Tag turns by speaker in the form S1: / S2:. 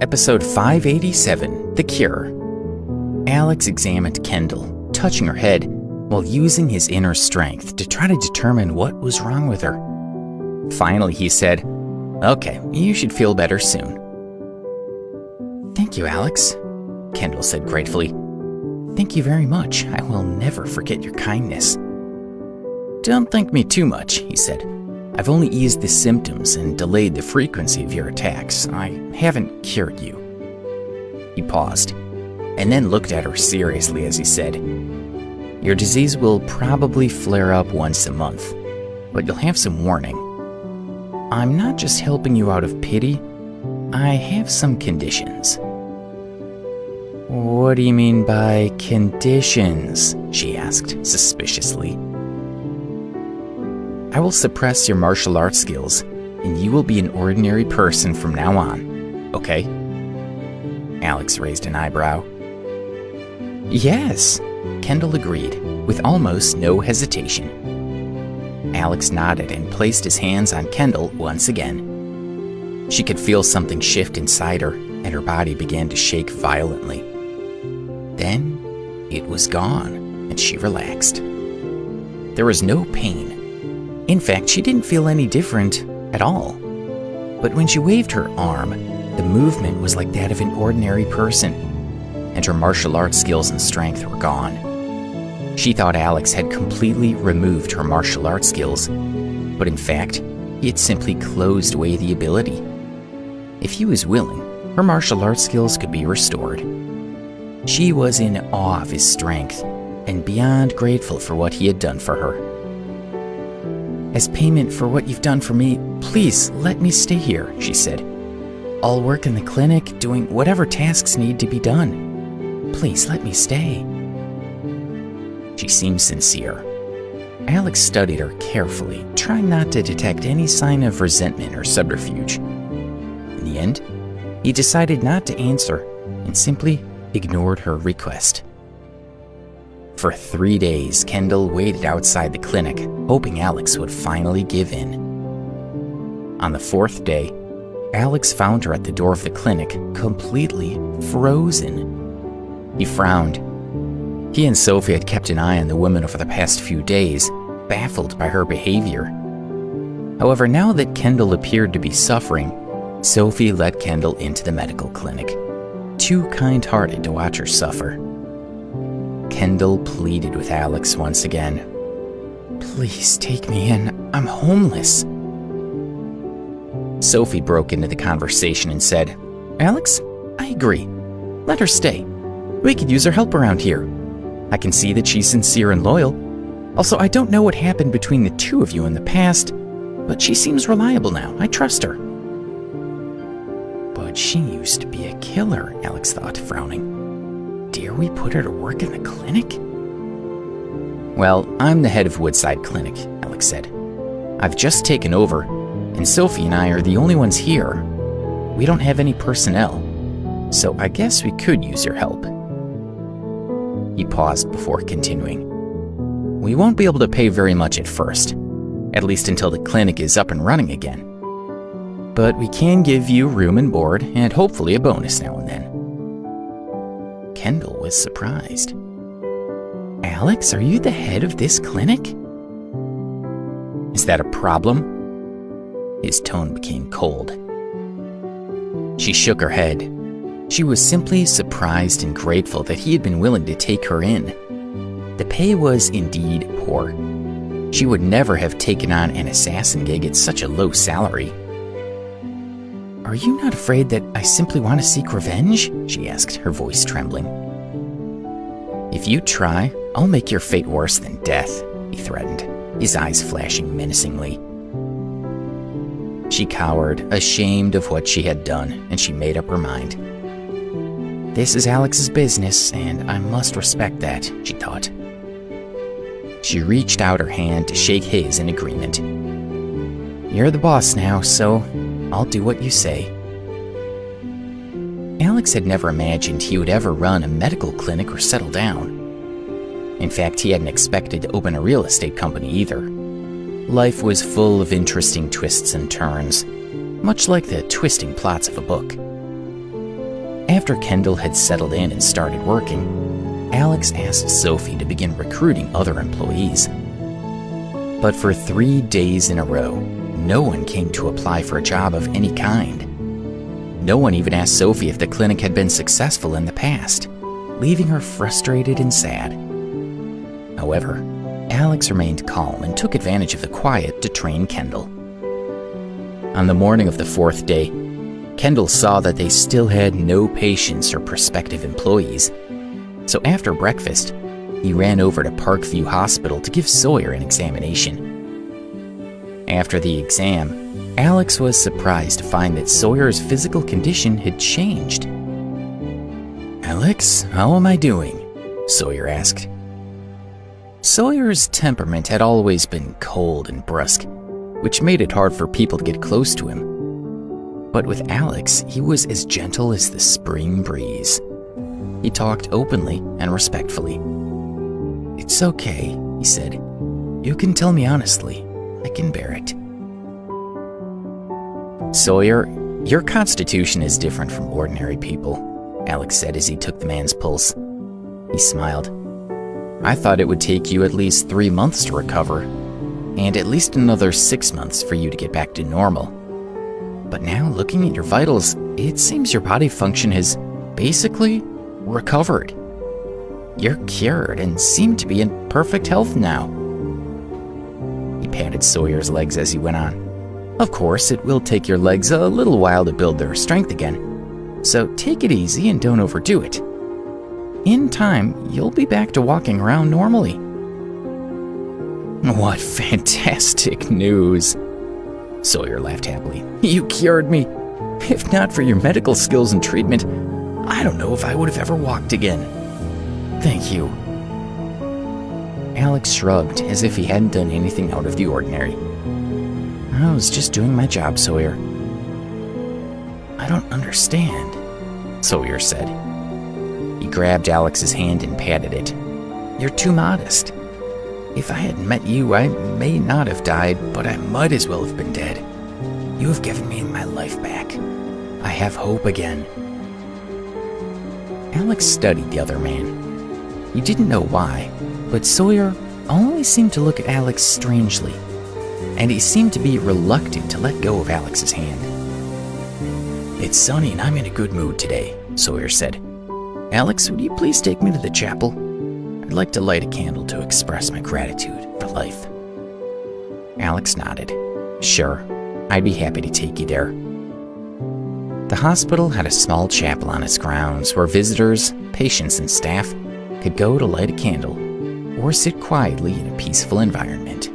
S1: Episode 587, The Cure. Alex examined Kendall, touching her head while using his inner strength to try to determine what was wrong with her. Finally, he said, "Okay, you should feel better soon." "Thank you, Alex," Kendall said gratefully. "Thank you very much. I will never forget your kindness." "Don't thank me too much," he said. "I've only eased the symptoms and delayed the frequency of your attacks. I haven't cured you." He paused, and then looked at her seriously as he said, "Your disease will probably flare up once a month, but you'll have some warning. I'm not just helping you out of pity. I have some conditions." "What do you mean by conditions?" she asked suspiciously. "I will suppress your martial arts skills, and you will be an ordinary person from now on, okay?" Alex raised an eyebrow. "Yes," Kendall agreed, with almost no hesitation. Alex nodded and placed his hands on Kendall once again. She could feel something shift inside her, and her body began to shake violently. Then, it was gone, and she relaxed. There was no pain. In fact, she didn't feel any different at all. But when she waved her arm, the movement was like that of an ordinary person, and her martial arts skills and strength were gone. She thought Alex had completely removed her martial arts skills, but in fact, he had simply closed away the ability. If he was willing, her martial arts skills could be restored. She was in awe of his strength and beyond grateful for what he had done for her. "As payment for what you've done for me, please let me stay here," she said. "I'll work in the clinic doing whatever tasks need to be done. Please let me stay." She seemed sincere. Alex studied her carefully, trying not to detect any sign of resentment or subterfuge. In the end, he decided not to answer and simply ignored her request. For 3 days, Kendall waited outside the clinic, hoping Alex would finally give in. On the 4th day, Alex found her at the door of the clinic, completely frozen. He frowned. He and Sophie had kept an eye on the woman over the past few days, baffled by her behavior. However, now that Kendall appeared to be suffering, Sophie led Kendall into the medical clinic, too kind-hearted to watch her suffer. Kendall pleaded with Alex once again. "Please take me in. I'm homeless." Sophie broke into the conversation and said, "Alex, I agree. Let her stay. We could use her help around here. I can see that she's sincere and loyal. Also, I don't know what happened between the two of you in the past, but she seems reliable now. I trust her." "But she used to be a killer," Alex thought, frowning. "Dare we put her to work in the clinic?" "Well, I'm the head of Woodside Clinic," Alex said. "I've just taken over, and Sophie and I are the only ones here. We don't have any personnel, so I guess we could use your help." He paused before continuing. "We won't be able to pay very much at first, at least until the clinic is up and running again. But we can give you room and board, and hopefully a bonus now and then." Kendall was surprised. "Alex, are you the head of this clinic?" "Is that a problem?" His tone became cold. She shook her head. She was simply surprised and grateful that he had been willing to take her in. The pay was indeed poor. She would never have taken on an assassin gig at such a low salary. "Are you not afraid that I simply want to seek revenge?" she asked, her voice trembling. "If you try, I'll make your fate worse than death," he threatened, his eyes flashing menacingly. She cowered, ashamed of what she had done, and she made up her mind. This is Alex's business, and I must respect that, she thought. She reached out her hand to shake his in agreement. You're the boss now, so I'll do what you say. Alex had never imagined he would ever run a medical clinic or settle down. In fact, he hadn't expected to open a real estate company either. Life was full of interesting twists and turns, much like the twisting plots of a book. After Kendall had settled in and started working, Alex asked Sophie to begin recruiting other employees. But for 3 days in a row, no one came to apply for a job of any kind. No one even asked Sophie if the clinic had been successful in the past, leaving her frustrated and sad. However, Alex remained calm and took advantage of the quiet to train Kendall. On the morning of the 4th day, Kendall saw that they still had no patients or prospective employees. So after breakfast, he ran over to Parkview Hospital to give Sawyer an examination. After the exam, Alex was surprised to find that Sawyer's physical condition had changed. "Alex, how am I doing?" Sawyer asked. Sawyer's temperament had always been cold and brusque, which made it hard for people to get close to him. But with Alex, he was as gentle as the spring breeze. He talked openly and respectfully. "It's okay," he said. "You can tell me honestly. I can bear it." "Sawyer, your constitution is different from ordinary people," Alex said as he took the man's pulse. He smiled. "I thought it would take you at least 3 months to recover, and at least another 6 months for you to get back to normal. But now, looking at your vitals, it seems your body function has basically recovered. You're cured and seem to be in perfect health now." He patted Sawyer's legs as he went on. "Of course, it will take your legs a little while to build their strength again, so take it easy and don't overdo it. In time, you'll be back to walking around normally." "What fantastic news!" Sawyer laughed happily. "You cured me. If not for your medical skills and treatment, I don't know if I would have ever walked again. Thank you." Alex shrugged as if he hadn't done anything out of the ordinary. "I was just doing my job, Sawyer." "I don't understand," Sawyer said. He grabbed Alex's hand and patted it. "You're too modest. If I hadn't met you, I may not have died, but I might as well have been dead. You have given me my life back. I have hope again." Alex studied the other man. He didn't know why, but Sawyer always seemed to look at Alex strangely, and he seemed to be reluctant to let go of Alex's hand. "It's sunny and I'm in a good mood today," Sawyer said. "Alex, would you please take me to the chapel? I'd like to light a candle to express my gratitude for life." Alex nodded. "Sure, I'd be happy to take you there." The hospital had a small chapel on its grounds where visitors, patients, and staff could go to light a candle or sit quietly in a peaceful environment.